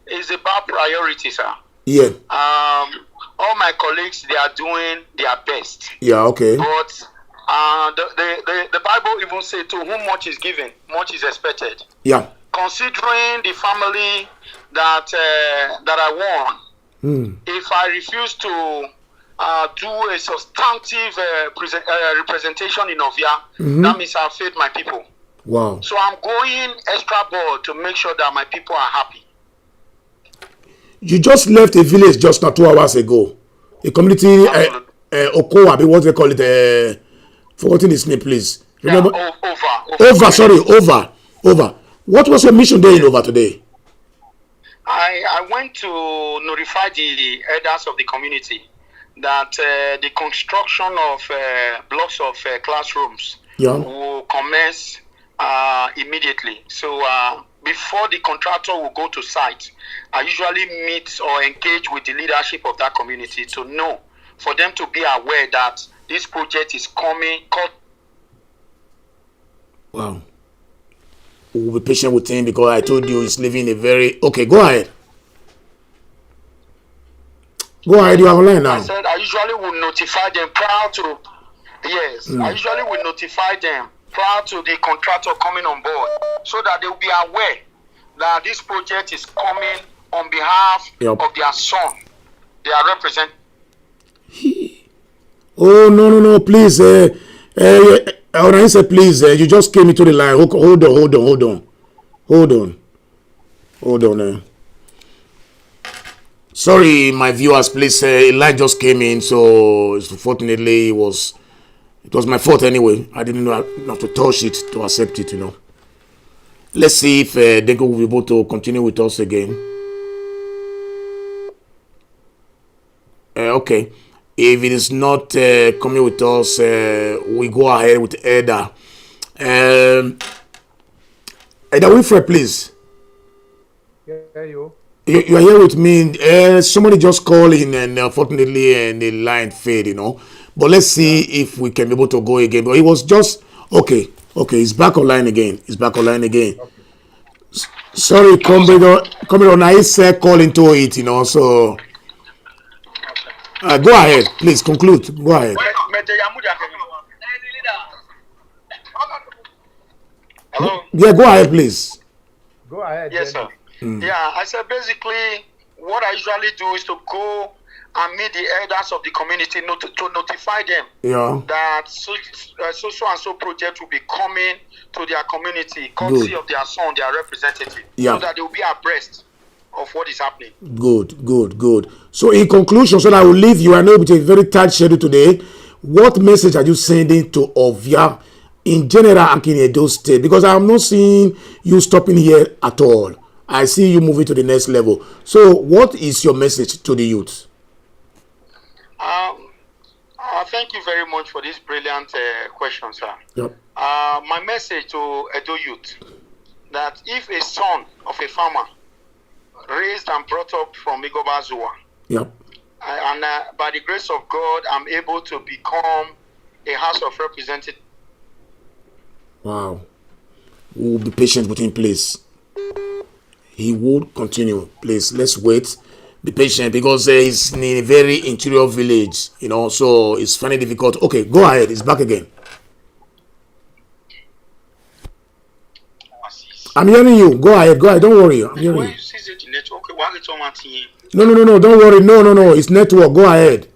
it's about priority, sir. Yeah. All my colleagues, they are doing their best. Yeah, okay. But the Bible even says, to whom much is given, much is expected. Yeah. Considering the family that I won, if I refuse to do a substantive representation in Ovia, that means I've failed my people. Wow. So I'm going extra board to make sure that my people are happy. You just left a village just not 2 hours ago. A community, Okowa, what they call it, forgotten his name, please. Remember? Yeah, Over. What was your mission there in Over today? I went to notify the elders of the community that the construction of blocks of classrooms will commence immediately. So before the contractor will go to site, I usually meet or engage with the leadership of that community to know, for them to be aware that this project is coming. Wow. We'll be patient with him because I told you he's living a very... Okay, go ahead. Go ahead, you are online now. I said I usually will notify them prior to... Yes, I usually will notify them prior to the contractor coming on board, so that they will be aware that this project is coming on behalf of their son. They are representing. Oh, no, please. When I said please, you just came into the line. Hold on. Sorry, my viewers, please. A line just came in, so unfortunately it was my fault anyway. I didn't know not to touch it to accept it, Let's see if Denko will be able to continue with us again. Okay. If it is not coming with us, we go ahead with Elder. Elder Wilfred, please. Yeah, you are here with me. Somebody just called in, and unfortunately, the line failed, But let's see if we can be able to go again. But it was just okay. He's back online again. Okay. Sorry, comrade, I said call into it, So go ahead, please conclude. Go ahead. Hello. Yeah, go ahead, please. Go ahead. Yes, sir. Yeah, I said basically what I usually do is to go and meet the elders of the community to notify them that so and so project will be coming to their community, courtesy of their son, their representative, so that they will be abreast of what is happening. Good. So in conclusion, so that I will leave you, I know it's a very tight schedule today. What message are you sending to Ovia in general and in Edo State? Because I'm not seeing you stopping here at all. I see you moving to the next level. So what is your message to the youth? Thank you very much for this brilliant question, sir. Yep. My message to Edo youth, that if a son of a farmer raised and brought up from Iguobazuwa, and by the grace of God, I'm able to become a House of Representatives. Wow. We'll be patient with him, please. He will continue. Please, let's wait. Be patient, because he's in a very interior village, so it's finding difficult. Okay, go ahead. He's back again. I'm hearing you. Go ahead. Don't worry. I'm hearing you. No. Don't worry. No. It's network. Go ahead.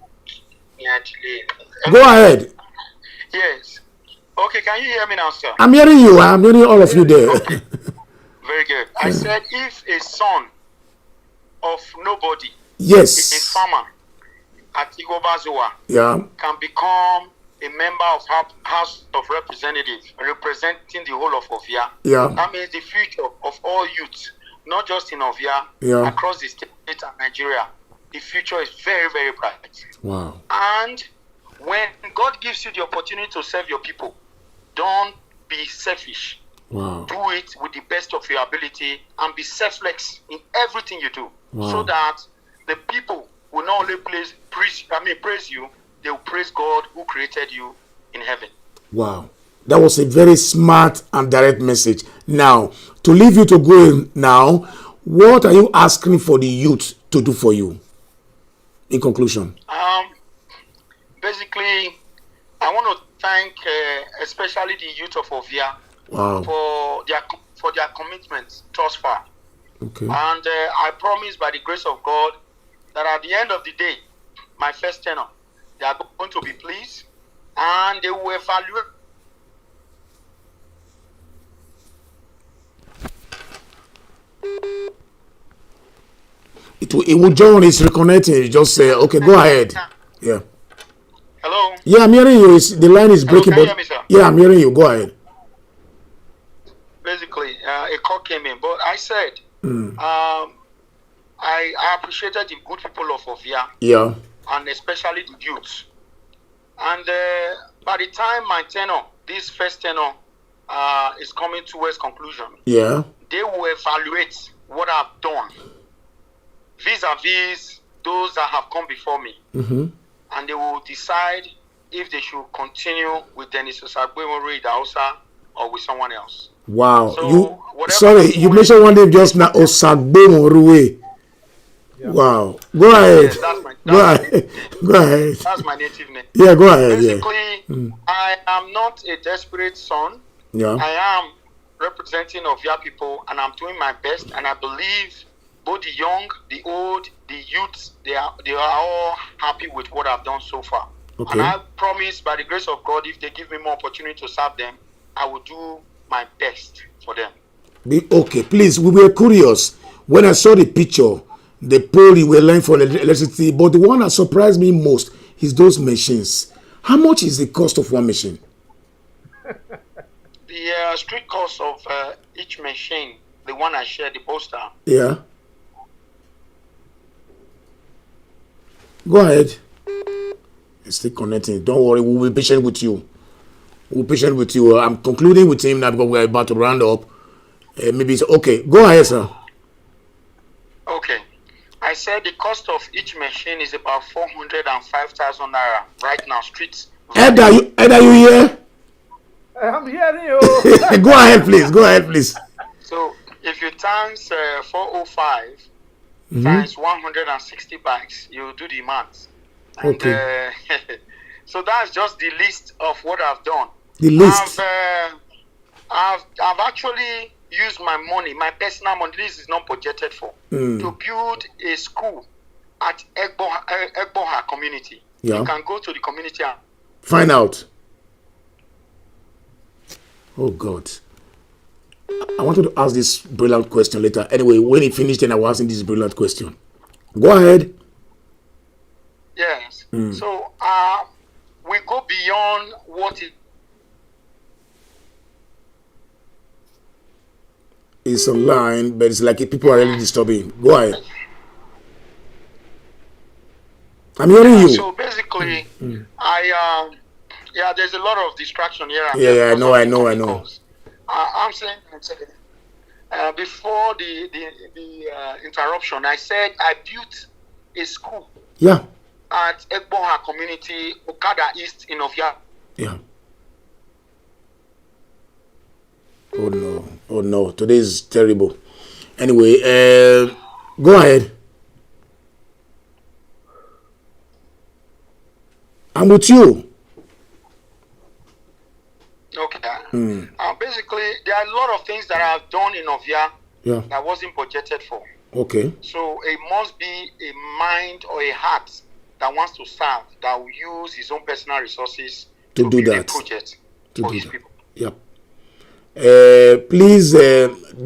Go ahead. Yes. Okay, can you hear me now, sir? I'm hearing you. I'm hearing all of you there. Okay. Very good. I said if a son of nobody, yes, a farmer, at Iguobazuwa can become a member of House of Representatives representing the whole of Ovia, that means the future of all youth, not just in Ovia, across the state and Nigeria, the future is very, very bright. Wow. And when God gives you the opportunity to serve your people, don't be selfish. Wow. Do it with the best of your ability and be selfless in everything you do, so that the people will not only praise you, they will praise God who created you in heaven. Wow. That was a very smart and direct message. Now, to leave you to go now, what are you asking for the youth to do for you? In conclusion. Basically, I want to thank especially the youth of Ovia for their commitment thus far. Okay. And I promise by the grace of God that at the end of the day, my first tenure, they are going to be pleased and they will evaluate. It will join, it's reconnecting. You just say, okay, go ahead. Yeah. Hello? Yeah, I'm hearing you. The line is breaking. Hello, can you hear me, sir? Yeah, I'm hearing you. Go ahead. Basically, a call came in, but I said, I appreciated the good people of Ovia. Yeah. And especially the youth. And by the time my tenure, this first tenure, is coming towards conclusion, they will evaluate what I've done vis-a-vis those that have come before me. And they will decide if they should continue with Dennis Idahosa or with someone else. Wow. So you mentioned one name just now, Osagbo. Yeah. Wow. Go ahead. Yes, go ahead. That's my native name. Yeah, go ahead. Basically, I am not a desperate son. Yeah. I am representing Ovia people, and I'm doing my best. And I believe both the young, the old, the youths, they are all happy with what I've done so far. Okay. And I promise, by the grace of God, if they give me more opportunity to serve them, I will do my best for them. Okay, please. We were curious when I saw the picture. The pole you were laying for electricity, but the one that surprised me most is those machines. How much is the cost of one machine? The street cost of each machine, the one I shared, the poster. Yeah. Go ahead. It's still connecting. Don't worry, we'll be patient with you. I'm concluding with him now because we're about to round up. Maybe it's okay. Go ahead, sir. Okay. I said the cost of each machine is about 405,000 naira right now. Streets. Ed, are you here? I'm hearing you. Go ahead, please. So if you times 405 times 160 bikes, you do the math. And, okay. So that's just the list of what I've done. The list. I've actually use my money, my personal money, this is not budgeted for, to build a school at Iguobazuwa community. Yeah. You can go to the community and find out. Oh God. I wanted to ask this brilliant question later. Anyway, when he finished, then I was asking this brilliant question. Go ahead. Yes. So we go beyond what it is online, but it's like people are really disturbing. Go ahead. I'm hearing you. So basically, there's a lot of distraction here. I know. I'm saying before the interruption, I said I built a school. Yeah. At Iguobazuwa community, Okada East in Ovia. Yeah. Oh no. Today is terrible. Anyway, go ahead. I'm with you. Okay. Basically, there are a lot of things that I've done in Ovia that wasn't budgeted for. Okay. So it must be a mind or a heart that wants to serve, that will use his own personal resources to do that. A project for his people. Yep. Please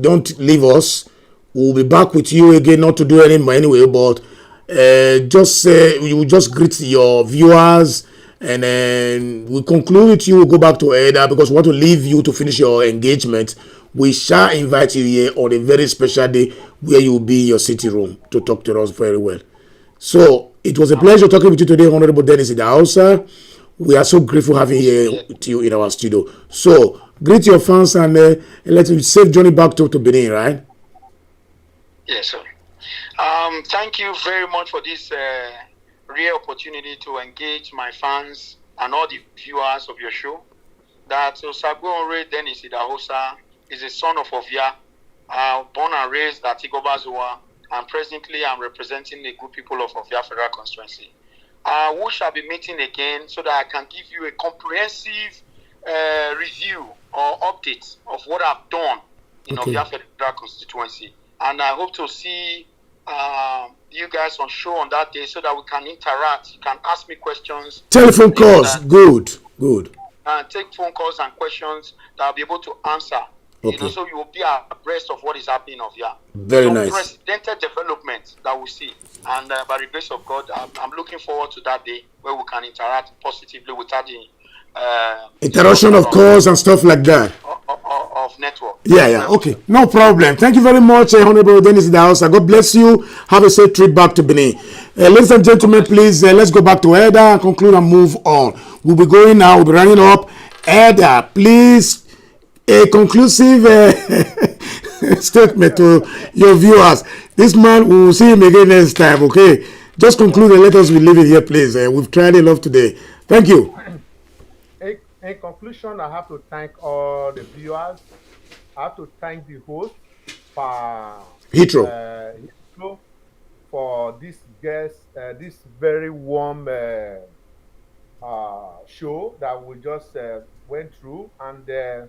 don't leave us. We'll be back with you again, not to do anything anyway, but just say you will just greet your viewers, and then we conclude with you. We'll go back to Eda because we want to leave you to finish your engagement. We shall invite you here on a very special day where you will be in your city room to talk to us very well. So it was a pleasure talking with you today, Honorable Dennis Idahosa. We are so grateful having here with you in our studio. So greet your fans and let's safe journey back to Benin, right? Yes, sir. Thank you very much for this rare opportunity to engage my fans and all the viewers of your show. That Osagbo Dennis Idahosa is a son of Ovia, born and raised at Iguobazuwa, and presently I'm representing the good people of Ovia Federal Constituency. We shall be meeting again so that I can give you a comprehensive review or update of what I've done in Ovia Federal Constituency. And I hope to see you guys on show on that day so that we can interact. You can ask me questions. Telephone calls, good. Take phone calls and questions that I'll be able to answer. You know, so you will be abreast of what is happening of here. Very nice. Unprecedented development that we see, and by the grace of God, I'm looking forward to that day where we can interact positively without the interruption of calls and stuff like that. Of network. Yeah. Okay, no problem. Thank you very much, Honorable Dennis Idahosa. God bless you. Have a safe trip back to Benin. Ladies and gentlemen, please let's go back to Eda and conclude and move on. We'll be going now. We'll be running up. Eda, please. A conclusive statement to your viewers. This man, we will see him again next time, okay? Just conclude and let us leave it here, please. We've tried a lot today. Thank you. In conclusion, I have to thank all the viewers. I have to thank the host, Pa Heathrow, for this guest, this very warm show that we just went through, and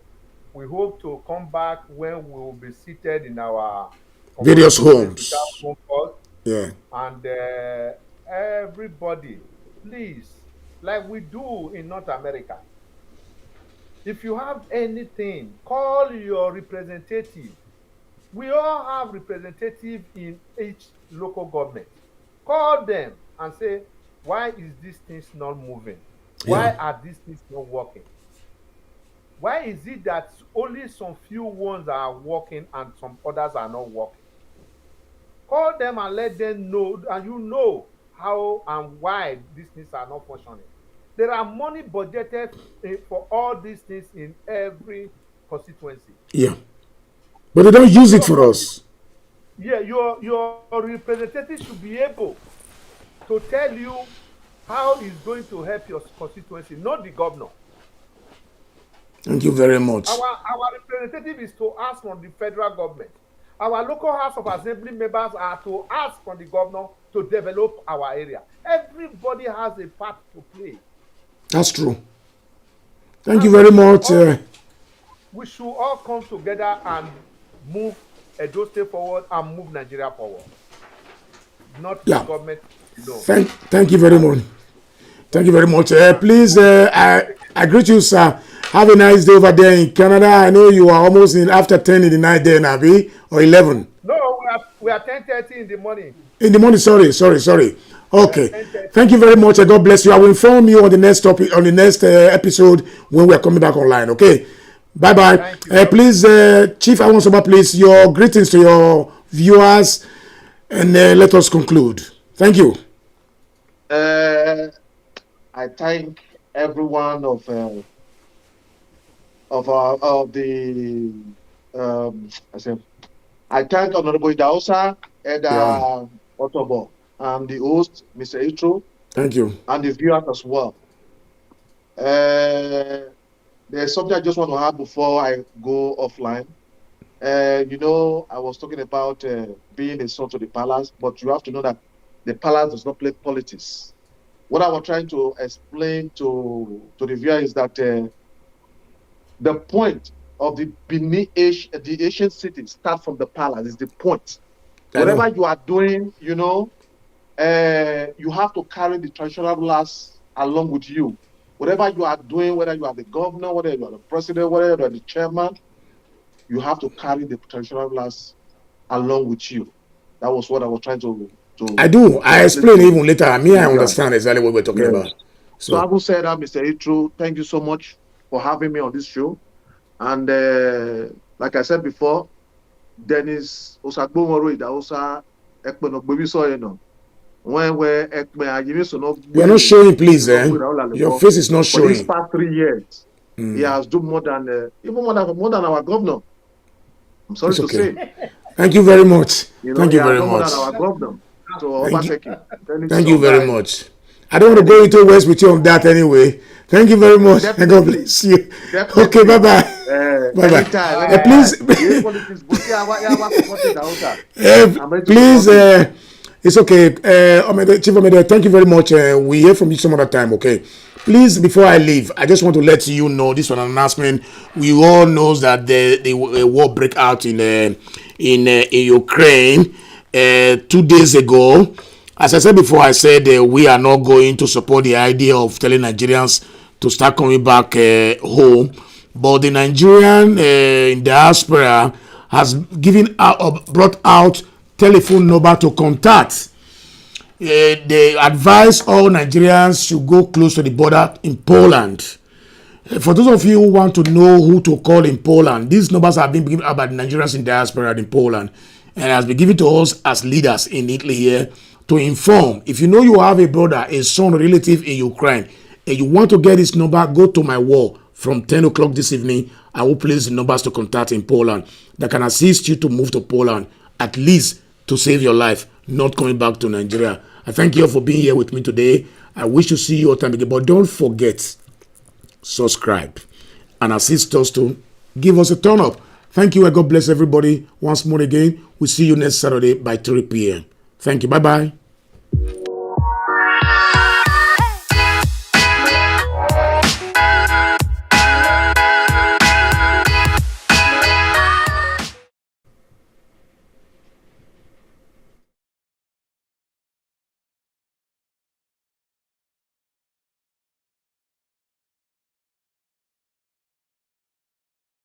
we hope to come back when we will be seated in our various homes. Yeah. And everybody, please, like we do in North America, if you have anything, call your representative. We all have representatives in each local government. Call them and say, why is these things not moving? Why are these things not working? Why is it that only some few ones are working and some others are not working? Call them and let them know, and you know how and why these things are not functioning. There are money budgeted for all these things in every constituency. Yeah. But they don't use it for us. Yeah, your representative should be able to tell you how it's going to help your constituency, not the governor. Thank you very much. Our representative is to ask from the federal government. Our local House of Assembly members are to ask from the governor to develop our area. Everybody has a part to play. That's true. Thank you very much. We should all come together and move Edo State forward and move Nigeria forward. Not the government. No. Thank you very much. Thank you very much. Please, I greet you, sir. Have a nice day over there in Canada. I know you are almost in after 10 in the night there, Nabi, or 11. No, we are 10:30 in the morning. In the morning, sorry. Okay. Thank you very much. God bless you. I will inform you on the next topic, on the next episode when we are coming back online. Okay. Bye. Please, Chief Iguobazuwa, please, your greetings to your viewers, and let us conclude. Thank you. I thank everyone I thank Honorable Idahosa, Elder Otobo, and the host, Mr. Heathrow. Thank you. And the viewers as well. There's something I just want to add before I go offline. I was talking about being a son to the palace, but you have to know that the palace does not play politics. What I was trying to explain to the viewer is that the point of the Benin the ancient city start from the palace is the point. Whatever you are doing, you have to carry the traditional rulers along with you. Whatever you are doing, whether you are the governor, whether you are the president, whether you are the chairman, you have to carry the traditional rulers along with you. That was what I was trying to I do. I explain even later. I understand exactly what we're talking about. So I will say that, Mr. Heathrow, thank you so much for having me on this show. And like I said before, Dennis Idahosa, you're not showing, please. Your face is not showing. For these past 3 years, he has done more than even more than our governor. I'm sorry to say. Thank you very much. Thank you very much. More than our governor. So thank you very much. I don't want to go into West with you on that anyway. Thank you very much. And God bless you. Okay, bye-bye. Bye-bye. Please, please, it's okay. Chief Omede, thank you very much. We hear from you some other time, okay? Please, before I leave, I just want to let you know, this one announcement. We all know that the war break out in Ukraine 2 days ago. As I said before, I said we are not going to support the idea of telling Nigerians to start coming back home. But the Nigerian in diaspora has brought out telephone number to contact. They advise all Nigerians should go close to the border in Poland. For those of you who want to know who to call in Poland, these numbers have been given out by the Nigerians in diaspora in Poland and has been given to us as leaders in Italy here to inform. If you know you have a brother, a son, a relative in Ukraine, and you want to get this number, go to my wall from 10 o'clock this evening. I will place the numbers to contact in Poland that can assist you to move to Poland, at least to save your life, not coming back to Nigeria. I thank you all for being here with me today. I wish to see you all time again, but don't forget, subscribe and assist us to give us a turn up. Thank you and God bless everybody once more again. We'll see you next Saturday by 3 p.m. Thank you. Bye-bye.